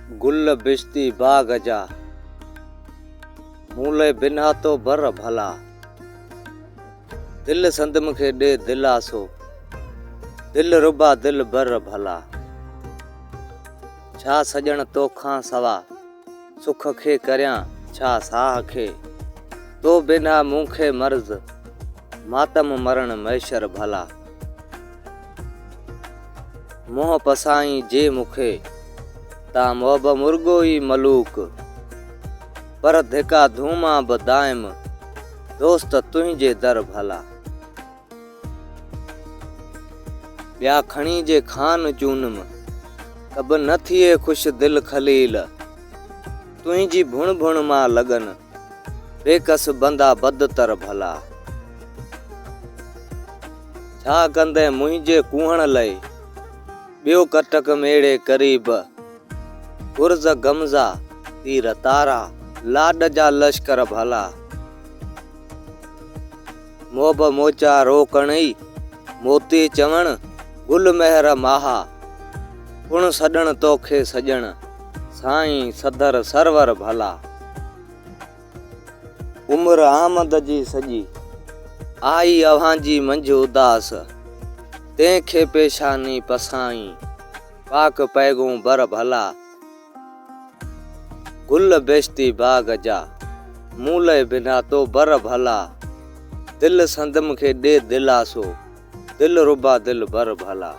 गुल बिश्ती बाग जा मूले बिना तो बर भला। दिल संदम खे दे दिलासो दिल रुबा दिल बर भला। छा सजण तोखां सवा सुख खे करियां छा साह खे। तो बिना मूंखे मर्ज़ मातम मरण मैशर भला। मोह पसाई जे मुखे ता मोहब मुर्गो ई मलूक। पर धिका धूमा बदाइम दोस्त तुंहिंजे दर भला। ॿिया खणी जे खान चूनम कब न थिए ख़ुशि दिल खलील। तुंहिंजी भुण भुण मां लगन बेकस बंदा बदतर भला। छा कंदे मुंहिंजे कुहण लए ॿियो कटक मेड़े क़रीब। गुर्ज़ गमज़ा तीर तारा लाॾ जा लश्कर भला। मोब मोचा रोकणई मोती चवण गुल महर माहा। कुण सॾण तोखे सॼण साईं सदर सरवर भला। उम्र आमद जी सॼी आई अव्हांजी मंझि उदास। तंहिंखे पेशानी पसाई पाक पैगूं बर भला। गुल बेश्ती बाग जा मूले बिना तो बर भला। दिल संदम खे दे दिलासो दिल रुबा दिल बर भला।